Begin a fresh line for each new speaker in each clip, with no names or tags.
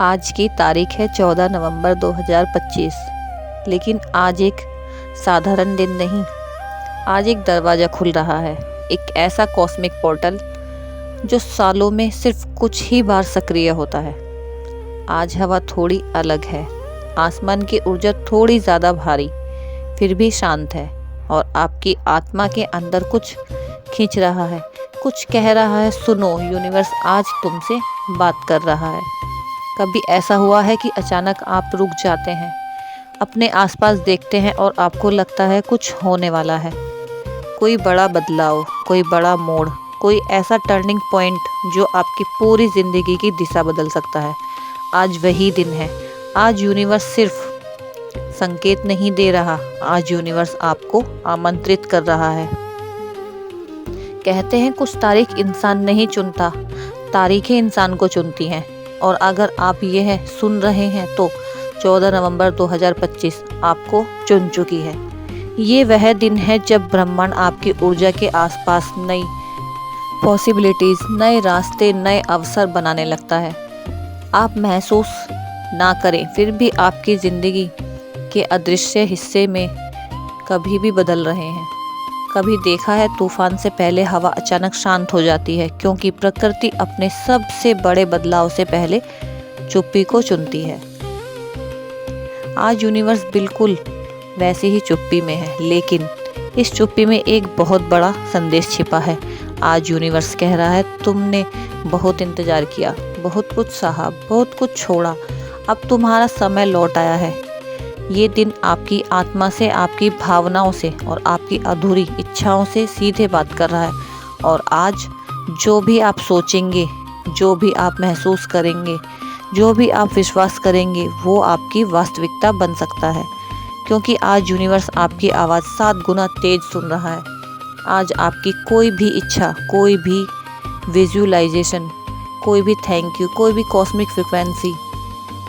आज की तारीख है 14 नवंबर 2025। लेकिन आज एक साधारण दिन नहीं, आज एक दरवाज़ा खुल रहा है। एक ऐसा कॉस्मिक पोर्टल जो सालों में सिर्फ कुछ ही बार सक्रिय होता है। आज हवा थोड़ी अलग है, आसमान की ऊर्जा थोड़ी ज़्यादा भारी फिर भी शांत है, और आपकी आत्मा के अंदर कुछ खींच रहा है, कुछ कह रहा है, सुनो यूनिवर्स आज तुमसे बात कर रहा है। कभी ऐसा हुआ है कि अचानक आप रुक जाते हैं, अपने आसपास देखते हैं और आपको लगता है कुछ होने वाला है, कोई बड़ा बदलाव, कोई बड़ा मोड़, कोई ऐसा टर्निंग पॉइंट जो आपकी पूरी ज़िंदगी की दिशा बदल सकता है। आज वही दिन है। आज यूनिवर्स सिर्फ संकेत नहीं दे रहा, आज यूनिवर्स आपको आमंत्रित कर रहा है। कहते हैं कुछ तारीख इंसान नहीं चुनता, तारीखें इंसान को चुनती हैं। और अगर आप यह सुन रहे हैं तो 14 नवंबर 2025 आपको चुन चुकी है। ये वह दिन है जब ब्रह्मांड आपकी ऊर्जा के आसपास नई पॉसिबिलिटीज़, नए रास्ते, नए अवसर बनाने लगता है। आप महसूस ना करें फिर भी आपकी ज़िंदगी के अदृश्य हिस्से में कभी भी बदल रहे हैं। कभी देखा है तूफान से पहले हवा अचानक शांत हो जाती है, क्योंकि प्रकृति अपने सबसे बड़े बदलाव से पहले चुप्पी को चुनती है। आज यूनिवर्स बिल्कुल वैसी ही चुप्पी में है, लेकिन इस चुप्पी में एक बहुत बड़ा संदेश छिपा है। आज यूनिवर्स कह रहा है, तुमने बहुत इंतजार किया, बहुत कुछ सहा, बहुत कुछ छोड़ा, अब तुम्हारा समय लौट आया है। ये दिन आपकी आत्मा से, आपकी भावनाओं से और आपकी अधूरी इच्छाओं से सीधे बात कर रहा है। और आज जो भी आप सोचेंगे, जो भी आप महसूस करेंगे, जो भी आप विश्वास करेंगे, वो आपकी वास्तविकता बन सकता है, क्योंकि आज यूनिवर्स आपकी आवाज़ 7 गुना तेज सुन रहा है। आज आपकी कोई भी इच्छा, कोई भी विजुअलाइजेशन, कोई भी थैंक यू, कोई भी कॉस्मिक फ्रिक्वेंसी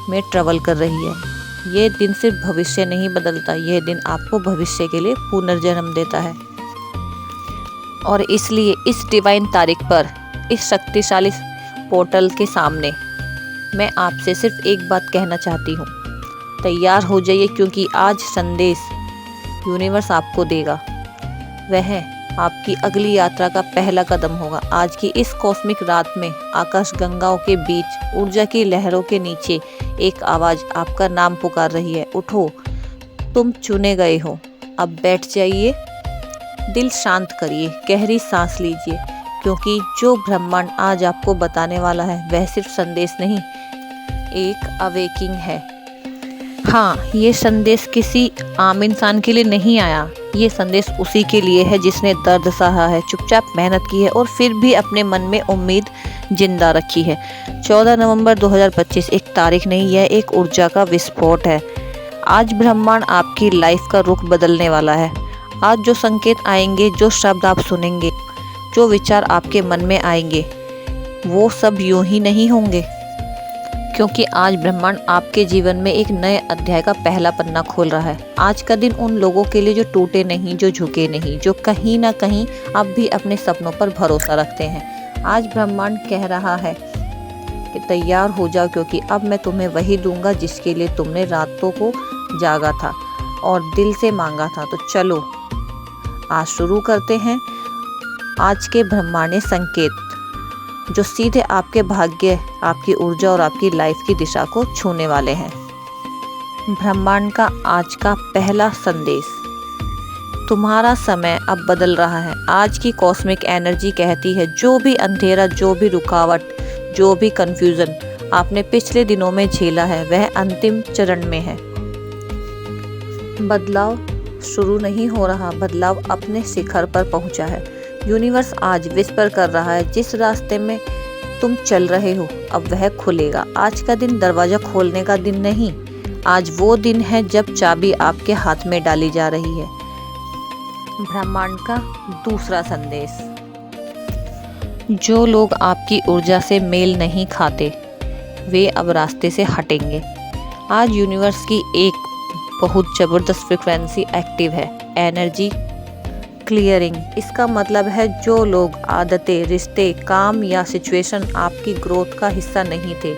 में ट्रेवल कर रही है। ये दिन सिर्फ भविष्य नहीं बदलता, यह दिन आपको भविष्य के लिए पुनर्जन्म देता है। और इसलिए इस डिवाइन तारीख पर, इस शक्तिशाली पोर्टल के सामने मैं आपसे सिर्फ एक बात कहना चाहती हूँ, तैयार हो जाइए, क्योंकि आज संदेश यूनिवर्स आपको देगा वह आपकी अगली यात्रा का पहला कदम होगा। आज की इस कॉस्मिक रात में आकाश गंगाओं के बीच, ऊर्जा की लहरों के नीचे एक आवाज़ आपका नाम पुकार रही है, उठो, तुम चुने गए हो। अब बैठ जाइए, दिल शांत करिए, गहरी सांस लीजिए, क्योंकि जो ब्रह्मांड आज आपको बताने वाला है वह सिर्फ संदेश नहीं, एक अवेकिंग है। हाँ, ये संदेश किसी आम इंसान के लिए नहीं आया, ये संदेश उसी के लिए है जिसने दर्द सहा है, चुपचाप मेहनत की है और फिर भी अपने मन में उम्मीद जिंदा रखी है। 14 नवंबर 2025 एक तारीख नहीं, यह एक ऊर्जा का विस्फोट है। आज ब्रह्मांड आपकी लाइफ का रुख बदलने वाला है। आज जो संकेत आएंगे, जो शब्द आप सुनेंगे, जो विचार आपके मन में आएंगे, वो सब यूं ही नहीं होंगे, क्योंकि आज ब्रह्मांड आपके जीवन में एक नए अध्याय का पहला पन्ना खोल रहा है। आज का दिन उन लोगों के लिए जो टूटे नहीं, जो झुके नहीं, जो कहीं ना कहीं अब भी अपने सपनों पर भरोसा रखते हैं। आज ब्रह्मांड कह रहा है कि तैयार हो जाओ, क्योंकि अब मैं तुम्हें वही दूंगा जिसके लिए तुमने रातों को जागा था और दिल से मांगा था। तो चलो आज शुरू करते हैं आज के ब्रह्मांडीय संकेत, जो सीधे आपके भाग्य, आपकी ऊर्जा और आपकी लाइफ की दिशा को छूने वाले हैं। ब्रह्मांड का आज का पहला संदेश, तुम्हारा समय अब बदल रहा है। आज की कॉस्मिक एनर्जी कहती है, जो भी अंधेरा, जो भी रुकावट, जो भी कंफ्यूजन आपने पिछले दिनों में झेला है, वह अंतिम चरण में है। बदलाव शुरू नहीं हो रहा, बदलाव अपने शिखर पर पहुंचा है। यूनिवर्स आज विस्पर कर रहा है, जिस रास्ते में तुम चल रहे हो अब वह खुलेगा। आज का दिन दरवाजा खोलने का दिन नहीं, आज वो दिन है जब चाबी आपके हाथ में डाली जा रही है। ब्रह्मांड का दूसरा संदेश, जो लोग आपकी ऊर्जा से मेल नहीं खाते वे अब रास्ते से हटेंगे। आज यूनिवर्स की एक बहुत ज़बरदस्त फ्रिक्वेंसी एक्टिव है, एनर्जी क्लियरिंग। इसका मतलब है जो लोग, आदतें, रिश्ते, काम या सिचुएशन आपकी ग्रोथ का हिस्सा नहीं थे,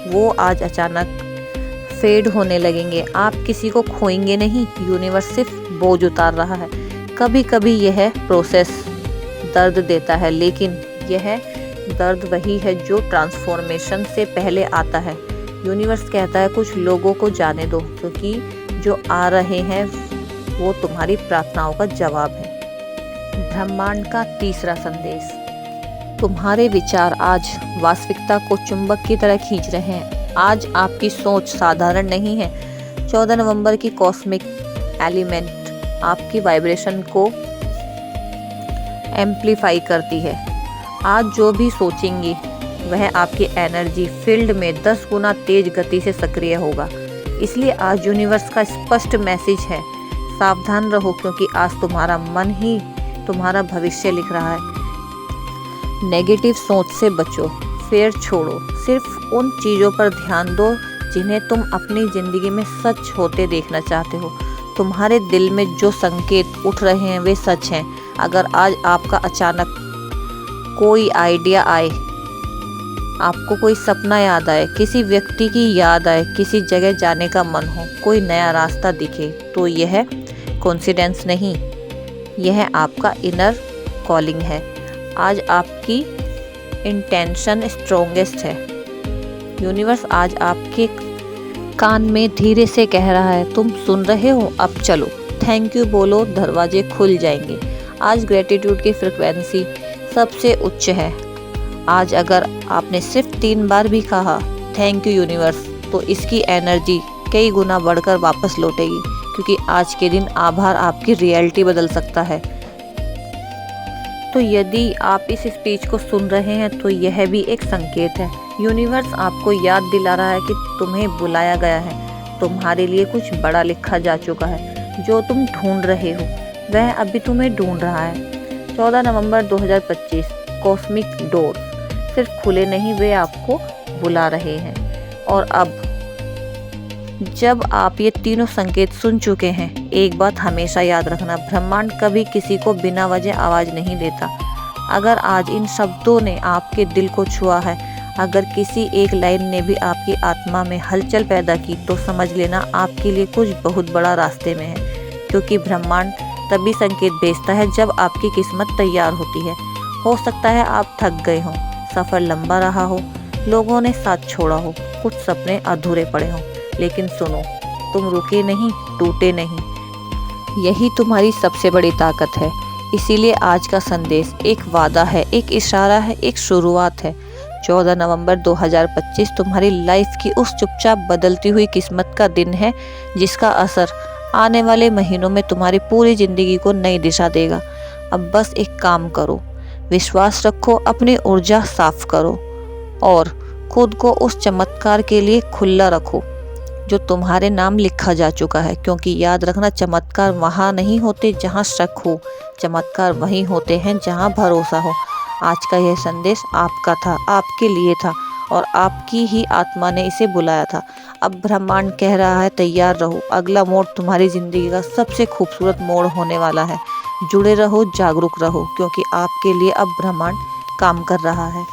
वो आज अचानक फेड होने लगेंगे। आप किसी को खोएंगे नहीं, यूनिवर्स सिर्फ बोझ उतार रहा है। कभी कभी यह प्रोसेस दर्द देता है, लेकिन यह दर्द वही है जो ट्रांसफॉर्मेशन से पहले आता है। यूनिवर्स कहता है कुछ लोगों को जाने दो, क्योंकि जो आ रहे हैं वो तुम्हारी प्रार्थनाओं का जवाब है। ब्रह्मांड का तीसरा संदेश। तुम्हारे विचार आज वास्तविकता को चुंबक की तरह खींच रहे हैं। आज आपकी सोच साधारण नहीं है। 14 नवंबर की कॉस्मिक एलिमेंट आपकी वाइब्रेशन को एम्प्लीफाई करती है। आज जो भी सोचेंगे वह आपकी एनर्जी फील्ड में 10 गुना तेज गति से सक्रिय होगा। इसलिए आज यूनिवर्स का स्पष्ट मैसेज है, सावधान रहो, क्योंकि आज तुम्हारा मन ही तुम्हारा भविष्य लिख रहा है। नेगेटिव सोच से बचो, फेयर छोड़ो, सिर्फ उन चीज़ों पर ध्यान दो जिन्हें तुम अपनी ज़िंदगी में सच होते देखना चाहते हो। तुम्हारे दिल में जो संकेत उठ रहे हैं वे सच हैं। अगर आज आपका अचानक कोई आइडिया आए, आपको कोई सपना याद आए, किसी व्यक्ति की याद आए, किसी जगह जाने का मन हो, कोई नया रास्ता दिखे, तो यह कोइंसिडेंस नहीं, यह आपका इनर कॉलिंग है। आज आपकी इंटेंशन स्ट्रॉन्गेस्ट है। यूनिवर्स आज आपके कान में धीरे से कह रहा है, तुम सुन रहे हो, अब चलो, थैंक यू बोलो, दरवाजे खुल जाएंगे। आज ग्रेटिट्यूड की फ्रिक्वेंसी सबसे उच्च है। आज अगर आपने सिर्फ 3 बार भी कहा थैंक यू यूनिवर्स, तो इसकी एनर्जी कई गुना बढ़कर वापस लौटेगी, क्योंकि आज के दिन आभार आपकी रियलिटी बदल सकता है। तो यदि आप इस स्पीच को सुन रहे हैं तो यह भी एक संकेत है। यूनिवर्स आपको याद दिला रहा है कि तुम्हें बुलाया गया है। तुम्हारे लिए कुछ बड़ा लिखा जा चुका है। जो तुम ढूंढ रहे हो वह अभी तुम्हें ढूंढ रहा है। 14 नवंबर 2025 कॉस्मिक डोर सिर्फ खुले नहीं, वे आपको बुला रहे हैं। और अब जब आप ये तीनों संकेत सुन चुके हैं, एक बात हमेशा याद रखना, ब्रह्मांड कभी किसी को बिना वजह आवाज़ नहीं देता। अगर आज इन शब्दों ने आपके दिल को छुआ है, अगर किसी एक लाइन ने भी आपकी आत्मा में हलचल पैदा की, तो समझ लेना आपके लिए कुछ बहुत बड़ा रास्ते में है। क्योंकि ब्रह्मांड तभी संकेत भेजता है जब आपकी किस्मत तैयार होती है। हो सकता है आप थक गए हों, सफ़र लंबा रहा हो, लोगों ने साथ छोड़ा हो, कुछ सपने अधूरे पड़े हों, लेकिन सुनो, तुम रुके नहीं, टूटे नहीं। यही तुम्हारी सबसे बड़ी ताकत है। इसीलिए आज का संदेश एक वादा है, एक इशारा है, एक शुरुआत है। 14 नवंबर 2025 तुम्हारी लाइफ की उस चुपचाप बदलती हुई किस्मत का दिन है, जिसका असर आने वाले महीनों में तुम्हारी पूरी ज़िंदगी को नई दिशा देगा। अब बस एक काम करो, विश्वास रखो, अपनी ऊर्जा साफ करो और खुद को उस चमत्कार के लिए खुला रखो जो तुम्हारे नाम लिखा जा चुका है। क्योंकि याद रखना, चमत्कार वहाँ नहीं होते जहाँ शक हो, चमत्कार वहीं होते हैं जहाँ भरोसा हो। आज का यह संदेश आपका था, आपके लिए था, और आपकी ही आत्मा ने इसे बुलाया था। अब ब्रह्मांड कह रहा है, तैयार रहो, अगला मोड़ तुम्हारी ज़िंदगी का सबसे खूबसूरत मोड़ होने वाला है। जुड़े रहो, जागरूक रहो, क्योंकि आपके लिए अब ब्रह्मांड काम कर रहा है।